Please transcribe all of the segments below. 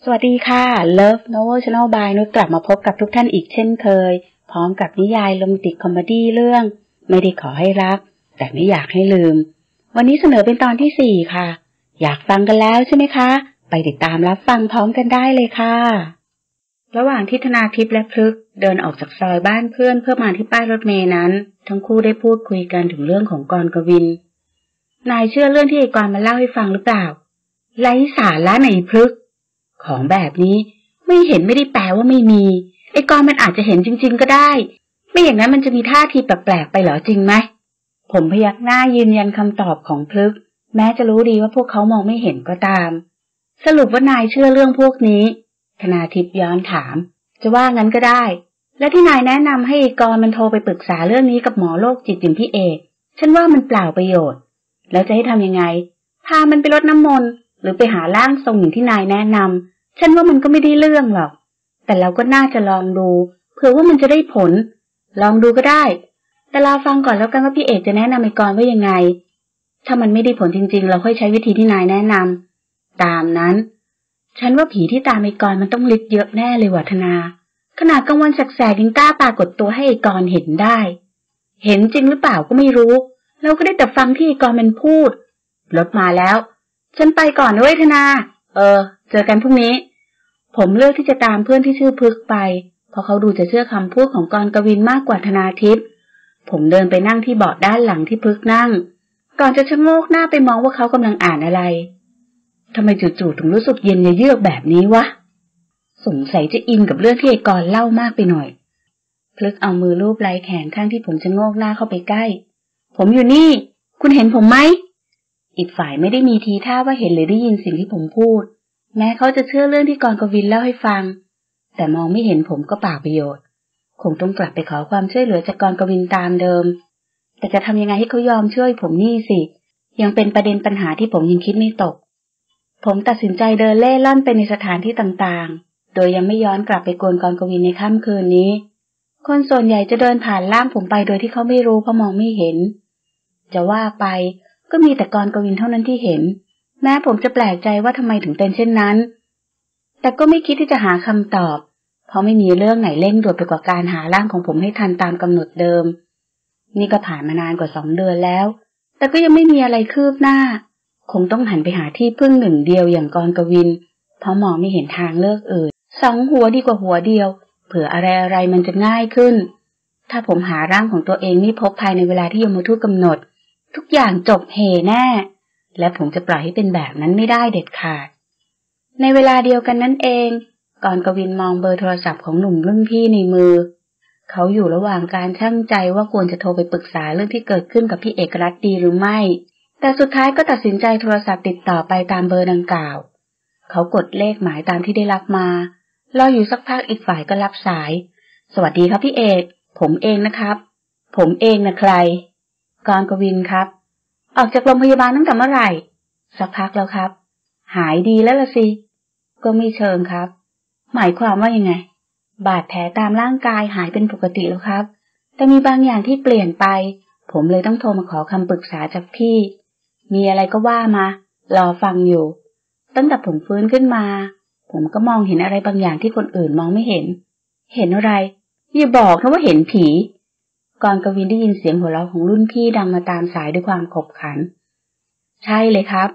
สวัสดีค่ะ Love Novel Channel by นุชกลับมาพบกับทุกท่านอีกเช่นเคยพร้อมกับนิยายโรแมนติกคอมเมดี้เรื่องไม่ได้ขอให้รักแต่ไม่อยากให้ลืมวันนี้เสนอเป็นตอนที่4ค่ะอยากฟังกันแล้วใช่ไหมคะไปติดตามรับฟังพร้อมกันได้เลยค่ะระหว่างที่ธนาทิพย์และพฤกษ์เดินออกจากซอยบ้านเพื่อนเพื่อมาที่ป้ายรถเมล์นั้นทั้งคู่ได้พูดคุยกันถึงเรื่องของกรกวินนายเชื่อเรื่องที่ไอ้กรมาเล่าให้ฟังหรือเปล่าไร้สาระไหนพฤกษ์ของแบบนี้ไม่เห็นไม่ได้แปลว่าไม่มีไอ้กรมันอาจจะเห็นจริงๆก็ได้ไม่อย่างนั้นมันจะมีท่าทีแปลกๆไปเหรอจริงไหมผมพยักหน้ายืนยันคำตอบของพฤกษ์แม้จะรู้ดีว่าพวกเขามองไม่เห็นก็ตามสรุปว่านายเชื่อเรื่องพวกนี้ธนาทิพย์ย้อนถามจะว่างั้นก็ได้และที่นายแนะนำให้ไอ้กรมันโทรไปปรึกษาเรื่องนี้กับหมอโรคจิตอย่างพี่เอกฉันว่ามันเปล่าประโยชน์แล้วจะให้ทำยังไงพามันไปรดน้ำมนต์หรือไปหาร่างทรงอย่างที่นายแนะนำฉันว่ามันก็ไม่ได้เรื่องหรอกแต่เราก็น่าจะลองดูเผื่อว่ามันจะได้ผลลองดูก็ได้แต่เราฟังก่อนแล้วกันว่าพี่เอกจะแนะนำไอ้กรว่ายังไงถ้ามันไม่ได้ผลจริงๆเราค่อยใช้วิธีที่นายแนะนำตามนั้นฉันว่าผีที่ตามไอ้กรมันต้องฤทธิ์เยอะแน่เลยวัฒนาขนาดกลางวันแสกๆยังกล้าปรากฏตัวให้ไอ้กรเห็นได้เห็นจริงหรือเปล่าก็ไม่รู้เราก็ได้แต่ฟังที่ไอ้กรมันพูดรถมาแล้วฉันไปก่อนนะเว้ยธนาเจอกันพรุ่งนี้ผมเลือกที่จะตามเพื่อนที่ชื่อพฤกษ์ไปเพราะเขาดูจะเชื่อคำพูดของกรกวินมากกว่าธนาทิพย์ผมเดินไปนั่งที่เบาะด้านหลังที่พฤกษ์นั่งก่อนจะชะโงกหน้าไปมองว่าเขากำลังอ่านอะไรทำไมจู่ๆถึงรู้สึกเย็นเยือกแบบนี้วะสงสัยจะอินกับเรื่องที่ไอ้กรเล่ามากไปหน่อยพฤกษ์เอามือลูบไหล่แขนข้างที่ผมชะโงกหน้าเข้าไปใกล้ผมอยู่นี่คุณเห็นผมไหมอีกฝ่ายไม่ได้มีทีท่าว่าเห็นหรือได้ยินสิ่งที่ผมพูดแม้เขาจะเชื่อเรื่องที่กรกวินเล่าให้ฟังแต่มองไม่เห็นผมก็เปล่าประโยชน์คงต้องกลับไปขอความช่วยเหลือจากกรกวินตามเดิมแต่จะทำยังไงให้เขายอมช่วยผมนี่สิยังเป็นประเด็นปัญหาที่ผมยังคิดไม่ตกผมตัดสินใจเดินเล่ร่อนไปในสถานที่ต่างๆโดยยังไม่ย้อนกลับไปกวนกรกวินในค่ำคืนนี้คนส่วนใหญ่จะเดินผ่านล่างผมไปโดยที่เขาไม่รู้เพราะมองไม่เห็นจะว่าไปก็มีแต่กรกวินเท่านั้นที่เห็นแม้ผมจะแปลกใจว่าทำไมถึงเป็นเช่นนั้นแต่ก็ไม่คิดที่จะหาคำตอบเพราะไม่มีเรื่องไหนเร่งด่วนไปกว่าการหาร่างของผมให้ทันตามกำหนดเดิมนี่ก็ผ่านมานานกว่า2 เดือนแล้วแต่ก็ยังไม่มีอะไรคืบหน้าคงต้องหันไปหาที่พึ่งหนึ่งเดียวอย่างกรกวินเพราะมองไม่เห็นทางเลือกอื่น2 หัวดีกว่าหัวเดียวเผื่ออะไรมันจะง่ายขึ้นถ้าผมหาร่างของตัวเองไม่พบภายในเวลาที่ยมทูตกำหนดทุกอย่างจบเหแน่และผมจะปล่อยให้เป็นแบบนั้นไม่ได้เด็ดขาดในเวลาเดียวกันนั่นเองกรกวินมองเบอร์โทรศัพท์ของหนุ่มรุ่นพี่ในมือเขาอยู่ระหว่างการชั่งใจว่าควรจะโทรไปปรึกษาเรื่องที่เกิดขึ้นกับพี่เอกรัตน์ดีหรือไม่แต่สุดท้ายก็ตัดสินใจโทรศัพท์ติดต่อไปตามเบอร์ดังกล่าวเขากดเลขหมายตามที่ได้รับมารออยู่สักพักอีกฝ่ายก็รับสายสวัสดีครับพี่เอกผมเองนะครับผมเองนะใครกรกวินครับออกจากโรงพยาบาลตั้งแต่เมื่อไหร่สักพักแล้วครับหายดีแล้วล่ะสิก็ไม่เชิงครับหมายความว่ายังไงบาดแผลตามร่างกายหายเป็นปกติแล้วครับแต่มีบางอย่างที่เปลี่ยนไปผมเลยต้องโทรมาขอคำปรึกษาจากพี่มีอะไรก็ว่ามารอฟังอยู่ตั้งแต่ผมฟื้นขึ้นมาผมก็มองเห็นอะไรบางอย่างที่คนอื่นมองไม่เห็นเห็นอะไรอย่าบอกนะว่าเห็นผีกรกวินได้ยินเสียงหัวเราะของรุ่นพี่ดังมาตามสายด้วยความขบขันใช่เลยครับ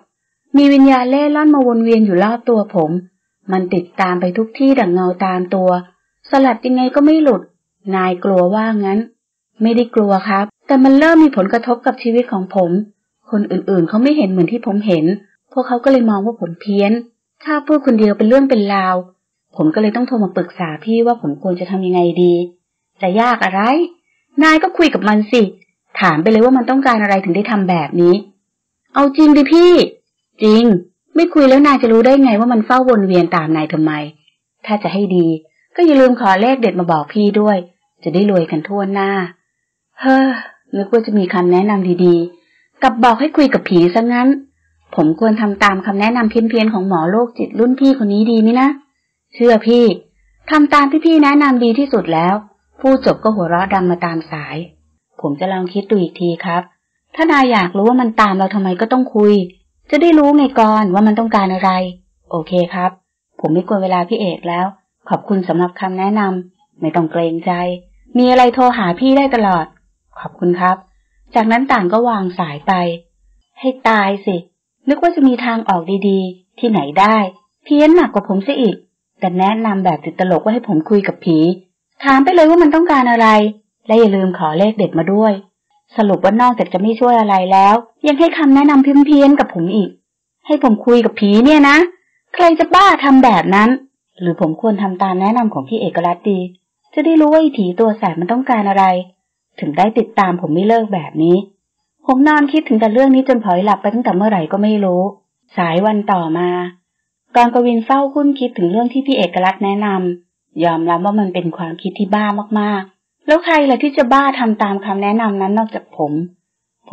มีวิญญาณเล่ร่อนมาวนเวียนอยู่รอบตัวผมมันติดตามไปทุกที่ดั่งเงาตามตัวสลัดยังไงก็ไม่หลุดนายกลัวว่างั้นไม่ได้กลัวครับแต่มันเริ่มมีผลกระทบกับชีวิตของผมคนอื่นๆเขาไม่เห็นเหมือนที่ผมเห็นพวกเขาก็เลยมองว่าผมเพี้ยนถ้าพูดคนเดียวเป็นเรื่องเป็นราวผมก็เลยต้องโทรมาปรึกษาพี่ว่าผมควรจะทำยังไงดีจะยากอะไรนายก็คุยกับมันสิถามไปเลยว่ามันต้องการอะไรถึงได้ทำแบบนี้เอาจริงดิพี่จริงไม่คุยแล้วนายจะรู้ได้ไงว่ามันเฝ้าวนเวียนตามนายทำไมถ้าจะให้ดีก็อย่าลืมขอเลขเด็ดมาบอกพี่ด้วยจะได้รวยกันทั่วหน้านึกว่าจะมีคำแนะนำดีๆกับบอกให้คุยกับผีซะงั้นผมควรทำตามคำแนะนำเพี้ยนๆของหมอโรคจิตรุ่นพี่คนนี้ดีไหมนะเชื่อพี่ทำตามที่พี่แนะนำดีที่สุดแล้วพูดจบก็หัวเราะดังมาตามสายผมจะลองคิดดูอีกทีครับถ้านายอยากรู้ว่ามันตามเราทำไมก็ต้องคุยจะได้รู้ไงก่อนว่ามันต้องการอะไรโอเคครับ ผมไม่กวนเวลาพี่เอกแล้วขอบคุณสำหรับคำแนะนำไม่ต้องเกรงใจมีอะไรโทรหาพี่ได้ตลอดขอบคุณครับจากนั้นต่างก็วางสายไปให้ตายสินึกว่าจะมีทางออกดีๆที่ไหนได้เพี้ยนหนักกว่าผมซะอีกแต่แนะนำแบบติดตลกว่าให้ผมคุยกับผีถามไปเลยว่ามันต้องการอะไรและอย่าลืมขอเลขเด็ดมาด้วยสรุปว่านอกจากจะไม่ช่วยอะไรแล้วยังให้คำแนะนำเพี้ยนๆกับผมอีกให้ผมคุยกับผีเนี่ยนะใครจะบ้าทำแบบนั้นหรือผมควรทำตามแนะนำของพี่เอกรัตน์ดีจะได้รู้ว่าไอ้ผีตัวแสบมันต้องการอะไรถึงได้ติดตามผมไม่เลิกแบบนี้ผมนอนคิดถึงแต่เรื่องนี้จนพลอยหลับไปตั้งแต่เมื่อไหร่ก็ไม่รู้สายวันต่อมากรกวินเฝ้าคุ้นคิดถึงเรื่องที่พี่เอกรัตน์แนะนำยอมรับว่ามันเป็นความคิดที่บ้ามากๆแล้วใครล่ะที่จะบ้าทำตามคำแนะนำนั้นนอกจากผ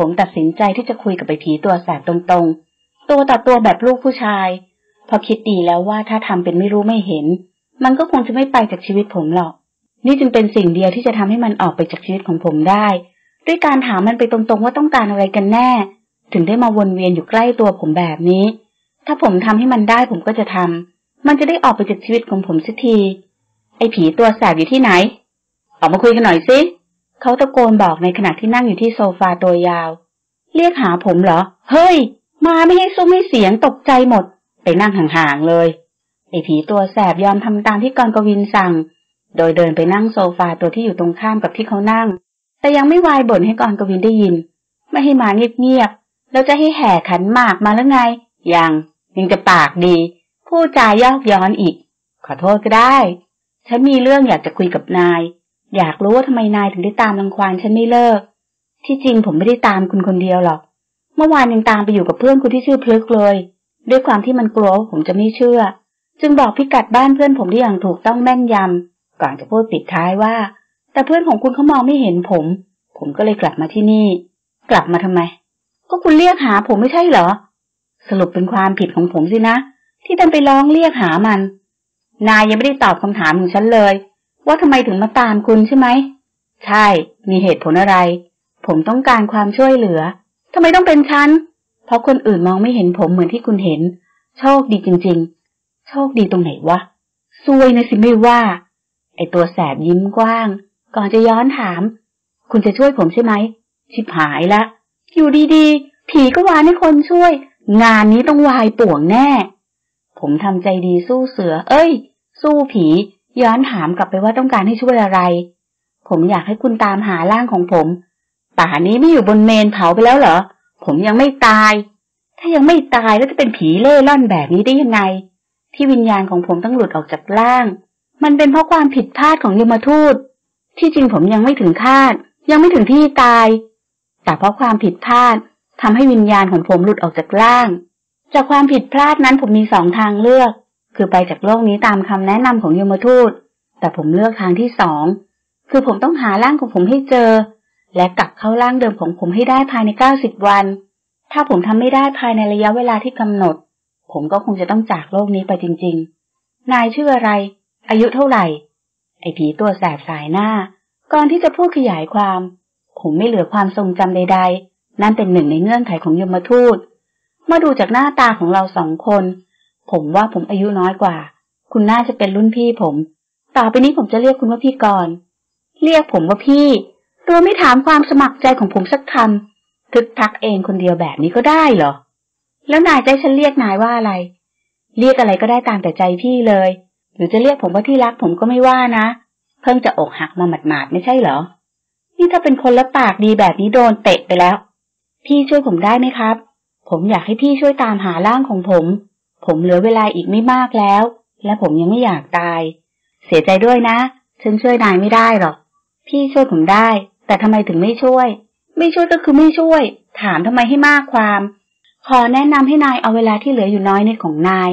มตัดสินใจที่จะคุยกับไอ้ผีตัวแสบตรงๆตัวต่อตัวแบบลูกผู้ชายพอคิดดีแล้วว่าถ้าทำเป็นไม่รู้ไม่เห็นมันก็คงจะไม่ไปจากชีวิตผมหรอกนี่จึงเป็นสิ่งเดียวที่จะทำให้มันออกไปจากชีวิตของผมได้ด้วยการถามมันไปตรงๆว่าต้องการอะไรกันแน่ถึงได้มาวนเวียนอยู่ใกล้ตัวผมแบบนี้ถ้าผมทำให้มันได้ผมก็จะทำมันจะได้ออกไปจากชีวิตของผมสักทีไอ้ผีตัวแสบอยู่ที่ไหนออกมาคุยกันหน่อยสิเขาตะโกนบอกในขณะที่นั่งอยู่ที่โซฟาตัวยาวเรียกหาผมเหรอเฮ้ยมาไม่ให้ซุ้มให้เสียงตกใจหมดไปนั่งห่างๆเลยไอ้ผีตัวแสบยอมทำตามที่กรกวินสั่งโดยเดินไปนั่งโซฟาตัวที่อยู่ตรงข้ามกับที่เขานั่งแต่ยังไม่วายบ่นให้กรกวินได้ยินไม่ให้มาเงียบๆแล้วจะให้แห่ขันหมากมาแล้วไงยังจะปากดีพูดจายอกย้อนอีกขอโทษก็ได้ฉันมีเรื่องอยากจะคุยกับนายอยากรู้ว่าทำไมนายถึงได้ตามรังควานฉันไม่เลิกที่จริงผมไม่ได้ตามคุณคนเดียวหรอกเมื่อวานยังตามไปอยู่กับเพื่อนคุณที่ชื่อพลึกเลยด้วยความที่มันกลัวว่าผมจะไม่เชื่อจึงบอกพิกัดบ้านเพื่อนผมได้อย่างถูกต้องแม่นยำก่อนจะพูดปิดท้ายว่าแต่เพื่อนของคุณเขามองไม่เห็นผมก็เลยกลับมาที่นี่กลับมาทำไมก็คุณเรียกหาผมไม่ใช่เหรอสรุปเป็นความผิดของผมสินะที่ดันไปร้องเรียกหามันนายยังไม่ได้ตอบคำถามของฉันเลยว่าทำไมถึงมาตามคุณใช่ไหมใช่มีเหตุผลอะไรผมต้องการความช่วยเหลือทำไมต้องเป็นฉันเพราะคนอื่นมองไม่เห็นผมเหมือนที่คุณเห็นโชคดีจริงๆโชคดีตรงไหนวะซวยนะสิไม่ว่าไอตัวแสบยิ้มกว้างก่อนจะย้อนถามคุณจะช่วยผมใช่ไหมชิบหายละอยู่ดีๆผีก็วานให้คนช่วยงานนี้ต้องวายป่วงแน่ผมทำใจดีสู้เสือสู้ผีย้อนถามกลับไปว่าต้องการให้ช่วยอะไรผมอยากให้คุณตามหาร่างของผมป่านี้ไม่อยู่บนเมนเผาไปแล้วเหรอผมยังไม่ตายถ้ายังไม่ตายแล้วจะเป็นผีเล่ร่อนแบบนี้ได้ยังไงที่วิญญาณของผมต้องหลุดออกจากร่างมันเป็นเพราะความผิดพลาดของยมทูตที่จริงผมยังไม่ถึงคาดยังไม่ถึงที่ตายแต่เพราะความผิดพลาดทำให้วิญญาณของผมหลุดออกจากร่างจากความผิดพลาดนั้นผมมี2 ทางเลือกคือไปจากโลกนี้ตามคำแนะนำของยมทูตแต่ผมเลือกทางที่2คือผมต้องหาร่างของผมให้เจอและกลับเข้าร่างเดิมของผมให้ได้ภายใน90 วันถ้าผมทำไม่ได้ภายในระยะเวลาที่กำหนดผมก็คงจะต้องจากโลกนี้ไปจริงๆนายชื่ออะไรอายุเท่าไหร่ไอ้ผีตัวแสบสายหน้าก่อนที่จะพูดขยายความผมไม่เหลือความทรงจำใดๆนั่นเป็นหนึ่งในเงื่อนไขของยมทูตมาดูจากหน้าตาของเรา2 คนผมว่าผมอายุน้อยกว่าคุณน่าจะเป็นรุ่นพี่ผมต่อไปนี้ผมจะเรียกคุณว่าพี่กรณ์เรียกผมว่าพี่โดยไม่ถามความสมัครใจของผมสักคำทึกทักเองคนเดียวแบบนี้ก็ได้เหรอแล้วนายจะให้ฉันเรียกนายว่าอะไรเรียกอะไรก็ได้ตามแต่ใจพี่เลยหรือจะเรียกผมว่าที่รักผมก็ไม่ว่านะเพิ่งจะอกหักมาหมาดๆไม่ใช่เหรอนี่ถ้าเป็นคนละปากดีแบบนี้โดนเตะไปแล้วพี่ช่วยผมได้ไหมครับผมอยากให้พี่ช่วยตามหาร่างของผมเหลือเวลาอีกไม่มากแล้วและผมยังไม่อยากตายเสียใจด้วยนะฉันช่วยนายไม่ได้หรอกพี่ช่วยผมได้แต่ทำไมถึงไม่ช่วยก็คือไม่ช่วยถามทำไมให้มากความขอแนะนำให้นายเอาเวลาที่เหลืออยู่น้อยนิดของนาย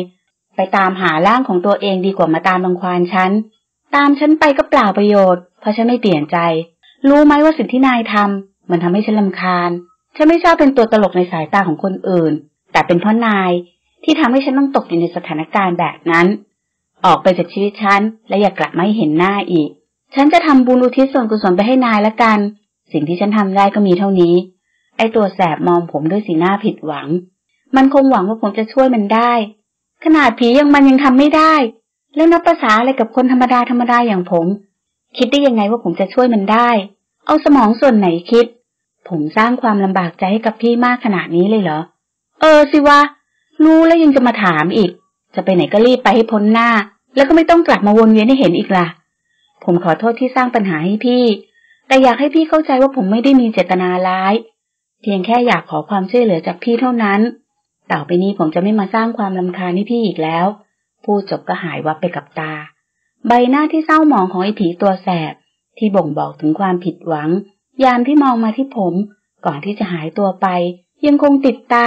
ไปตามหาร่างของตัวเองดีกว่ามาตามรังควานฉันตามฉันไปก็เปล่าประโยชน์เพราะฉันไม่เปลี่ยนใจรู้ไหมว่าสิ่งที่นายทำมันทำให้ฉันรำคาญฉันไม่ชอบเป็นตัวตลกในสายตาของคนอื่นแต่เป็นเพราะนายที่ทำให้ฉันต้องตกอยู่ในสถานการณ์แบบนั้นออกไปจากชีวิตฉันและอย่ากลับมาให้เห็นหน้าอีกฉันจะทำบุญอุทิศส่วนกุศลไปให้นายละกันสิ่งที่ฉันทำได้ก็มีเท่านี้ไอ้ตัวแสบมองผมด้วยสีหน้าผิดหวังมันคงหวังว่าผมจะช่วยมันได้ ขนาดผีมันยังทำไม่ได้แล้วนับภาษาอะไรกับคนธรรมดาอย่างผมคิดได้ยังไงว่าผมจะช่วยมันได้เอาสมองส่วนไหนคิดผมสร้างความลำบากใจให้กับพี่มากขนาดนี้เลยเหรอสิวะรู้แล้วยังจะมาถามอีกจะไปไหนก็รีบไปให้พ้นหน้าแล้วก็ไม่ต้องกลับมาวนเวียนให้เห็นอีกล่ะผมขอโทษที่สร้างปัญหาให้พี่แต่อยากให้พี่เข้าใจว่าผมไม่ได้มีเจตนาร้ายเพียงแค่อยากขอความช่วยเหลือจากพี่เท่านั้นต่อไปนี้ผมจะไม่มาสร้างความรำคาญให้พี่อีกแล้วพูดจบก็หายวับไปกับตาใบหน้าที่เศร้าหมองของไอ้ผีตัวแสบที่บ่งบอกถึงความผิดหวังยามที่มองมาที่ผมก่อนที่จะหายตัวไปยังคงติดตา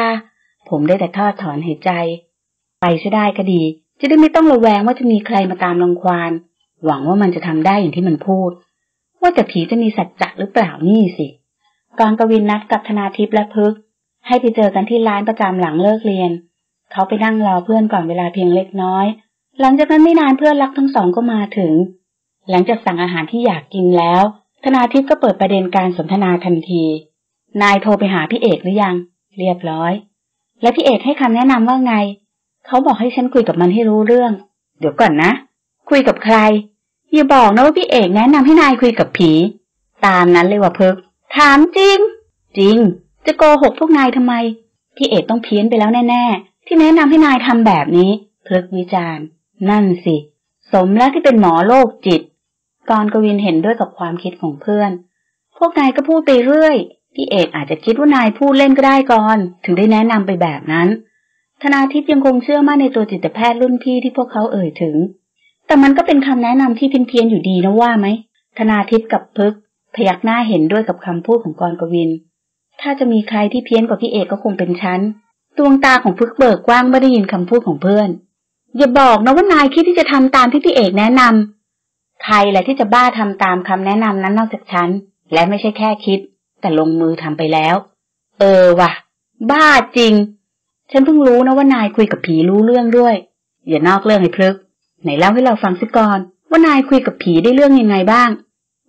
ผมได้แต่ทอดถอนหายใจไปซะได้ก็ดีจะได้ไม่ต้องระแวงว่าจะมีใครมาตามรังควานหวังว่ามันจะทำได้อย่างที่มันพูดว่าแต่ผีจะมีสัจจะหรือเปล่านี่สิกรกวินนัดกับธนาทิพย์และพฤกษ์ให้ไปเจอกันที่ร้านประจำหลังเลิกเรียนเขาไปนั่งรอเพื่อนก่อนเวลาเพียงเล็กน้อยหลังจากนั้นไม่นานเพื่อนรักทั้งสองก็มาถึงหลังจากสั่งอาหารที่อยากกินแล้วธนาทิพย์ก็เปิดประเด็นการสนทนาทันทีนายโทรไปหาพี่เอกหรือยังเรียบร้อยและพี่เอกให้คำแนะนำว่าไงเขาบอกให้ฉันคุยกับมันให้รู้เรื่องเดี๋ยวก่อนนะคุยกับใครอย่าบอกนะว่าพี่เอกแนะนำให้นายคุยกับผีตามนั้นเลยว่ะพึกถามจริงจะโกหกพวกนายทำไมพี่เอกต้องเพี้ยนไปแล้วแน่ๆที่แนะนำให้นายทำแบบนี้พึกวิจารณ์นั่นสิสมแล้วที่เป็นหมอโรคจิตกรกวินเห็นด้วยกับความคิดของเพื่อนพวกนายก็พูดไปเรื่อยพี่เอกอาจจะคิดว่านายพูดเล่นก็ได้ก่อนถึงได้แนะนำไปแบบนั้นธนาทิพย์ยังคงเชื่อมั่นในตัวจิตแพทย์รุ่นพี่ที่พวกเขาเอ่ยถึงแต่มันก็เป็นคำแนะนำที่เพี้ยนๆอยู่ดีนะว่าไหมธนาทิพย์กับพึกพยักหน้าเห็นด้วยกับคำพูดของกรกวินถ้าจะมีใครที่เพี้ยนกว่าพี่เอกก็คงเป็นฉันดวงตาของพึกเบิกกว้างเมื่อได้ยินคำพูดของเพื่อนอย่าบอกนะว่านายคิดที่จะทำตามที่พี่เอกแนะนำใครแหละที่จะบ้าทำตามคำแนะนำนั้นนอกจากฉันและไม่ใช่แค่คิดแต่ลงมือทำไปแล้วว่ะบ้าจริงฉันเพิ่งรู้นะว่านายคุยกับผีรู้เรื่องด้วยอย่านอกเรื่องไอ้พลึกไหนเล่าให้เราฟังสิก่อนว่านายคุยกับผีได้เรื่องยังไงบ้าง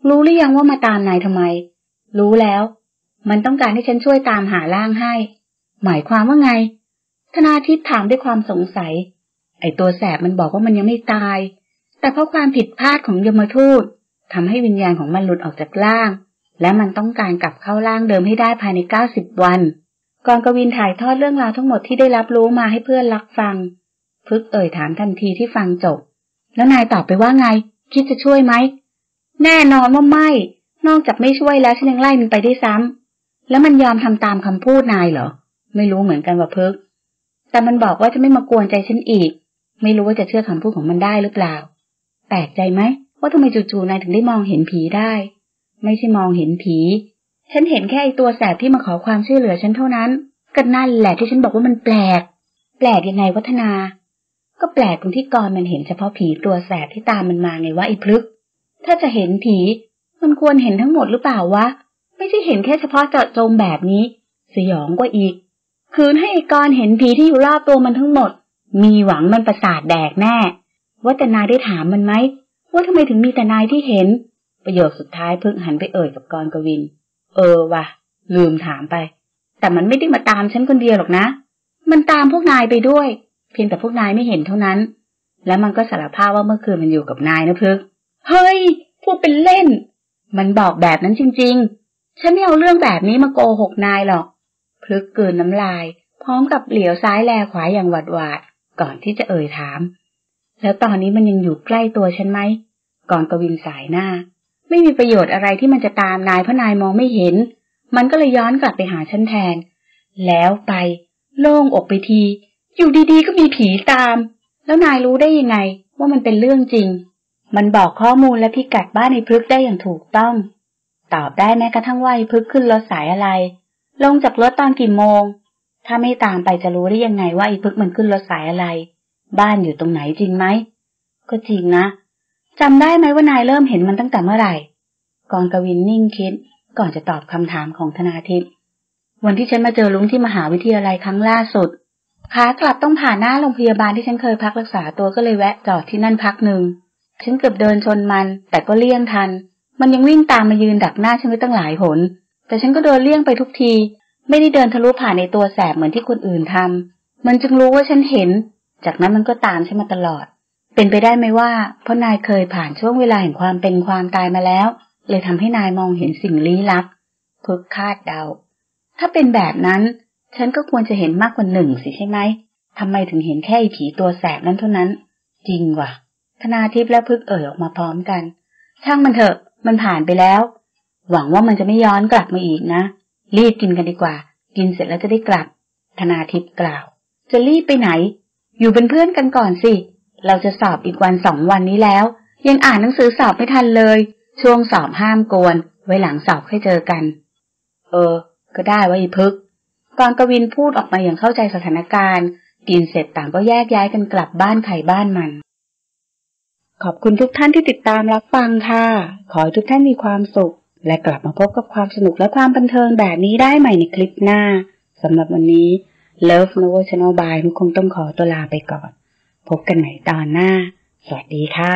รู้หรือยังว่ามาตามนายทำไมรู้แล้วมันต้องการให้ฉันช่วยตามหาร่างให้หมายความว่าไงธนาทิพย์ถามด้วยความสงสัยไอ้ตัวแสบมันบอกว่ามันยังไม่ตายแต่เพราะความผิดพลาดของยมทูตทำให้วิญญาณของมันหลุดออกจากร่างและมันต้องการกลับเข้าร่างเดิมให้ได้ภายใน90 วันกรกวินถ่ายทอดเรื่องราวทั้งหมดที่ได้รับรู้มาให้เพื่อนรับฟังพึกถามทันทีที่ฟังจบแล้วนายตอบไปว่าไงคิดจะช่วยไหมแน่นอนว่าไม่นอกจากไม่ช่วยแล้วฉันยังไล่มันไปได้ซ้ำแล้วมันยอมทำตามคำพูดนายเหรอไม่รู้เหมือนกันว่าพึกแต่มันบอกว่าจะไม่มากวนใจฉันอีกไม่รู้ว่าจะเชื่อคำพูดของมันได้หรือเปล่าแปลกใจไหมว่าทำไมจู่ๆนายถึงได้มองเห็นผีได้ไม่ใช่มองเห็นผีฉันเห็นแค่ไอ้ตัวแสบที่มาขอความช่วยเหลือฉันเท่านั้นก็นั่นแหละที่ฉันบอกว่ามันแปลกยังไงวัฒนาก็แปลกตรงที่กรมันเห็นเฉพาะผีตัวแสบที่ตามมันมาไงวะไอ้พลึกถ้าจะเห็นผีมันควรเห็นทั้งหมดหรือเปล่าวะไม่ใช่เห็นแค่เฉพาะเจาะจงแบบนี้สยองกว่าอีกคืนให้ไอ้กรเห็นผีที่อยู่รอบตัวมันทั้งหมดมีหวังมันประสาทแดกแน่ว่าแต่นายได้ถามมันไหมว่าทำไมถึงมีแต่นายที่เห็นประโยคสุดท้ายพึกหันไปกับกรกวินว่ะลืมถามไปแต่มันไม่ได้มาตามฉันคนเดียวหรอกนะมันตามพวกนายไปด้วยเพียงแต่พวกนายไม่เห็นเท่านั้นแล้วมันก็สารภาพว่าเมื่อคืนมันอยู่กับนายนะพึกเฮ้ยพูดเป็นเล่นมันบอกแบบนั้นจริงๆฉันไม่เอาเรื่องแบบนี้มาโกหกนายหรอกพึกกลืนน้ำลายพร้อมกับเหลียวซ้ายแลขวาอย่างหวาดก่อนที่จะถามแล้วตอนนี้มันยังอยู่ใกล้ตัวฉันไหมกรกวินสายหน้าไม่มีประโยชน์อะไรที่มันจะตามนายเพราะนายมองไม่เห็นมันก็เลยย้อนกลับไปหาฉันแทนแล้วไปโล่งอกไปทีอยู่ดีๆก็มีผีตามแล้วนายรู้ได้ยังไงว่ามันเป็นเรื่องจริงมันบอกข้อมูลและพิกัดบ้านในพฤกษ์ได้อย่างถูกต้องตอบได้แม้กระทั่งว่าพฤกษ์ขึ้นรถสายอะไรลงจากรถตอนกี่โมงถ้าไม่ตามไปจะรู้ได้ยังไงว่าพฤกษ์มันขึ้นรถสายอะไรบ้านอยู่ตรงไหนจริงไหมก็จริงนะจำได้ไหมว่านายเริ่มเห็นมันตั้งแต่เมื่อไหร่กรกวินนิ่งคิดก่อนจะตอบคำถามของธนาทิพย์วันที่ฉันมาเจอลุงที่มหาวิทยาลัยครั้งล่าสุดขากลับต้องผ่านหน้าโรงพยาบาลที่ฉันเคยพักรักษาตัวก็เลยแวะจอดที่นั่นพักหนึ่งฉันเกือบเดินชนมันแต่ก็เลี่ยงทันมันยังวิ่งตามมายืนดักหน้าฉันไว้ตั้งหลายหนแต่ฉันก็เดินเลี่ยงไปทุกทีไม่ได้เดินทะลุผ่านในตัวแสบเหมือนที่คนอื่นทำมันจึงรู้ว่าฉันเห็น จากนั้นมันก็ตามฉันมาตลอดเป็นไปได้ไหมว่าเพราะนายเคยผ่านช่วงเวลาแห่งความเป็นความตายมาแล้วเลยทำให้นายมองเห็นสิ่งลี้ลับพึกคาดเดาถ้าเป็นแบบนั้นฉันก็ควรจะเห็นมากกว่า1สิใช่ไหมทำไมถึงเห็นแค่ผีตัวแสบนั้นเท่านั้นจริงว่ะธนาทิพย์และพึกเอ่ยออกมาพร้อมกันช่างมันเถอะมันผ่านไปแล้วหวังว่ามันจะไม่ย้อนกลับมาอีกนะรีบกินกันดีกว่ากินเสร็จแล้วจะได้กลับธนาทิพย์กล่าวจะรีบไปไหนอยู่เป็นเพื่อนกันก่อนสิเราจะสอบอีกวัน2 วันนี้แล้วยังอ่านหนังสือสอบไม่ทันเลยช่วงสอบห้ามกวนไว้หลังสอบค่อยเจอกันก็ได้ว่าอีพึกกรกวินพูดออกมาอย่างเข้าใจสถานการณ์กินเสร็จต่างก็แยกย้ายกันกลับบ้านใครบ้านมันขอบคุณทุกท่านที่ติดตามรับฟังค่ะขอให้ทุกท่านมีความสุขและกลับมาพบกับความสนุกและความบันเทิงแบบนี้ได้ใหม่ในคลิปหน้าสำหรับวันนี้ Love Novel Channel by นุคงต้องขอตัวลาไปก่อนพบกันใหม่ตอนหน้าสวัสดีค่ะ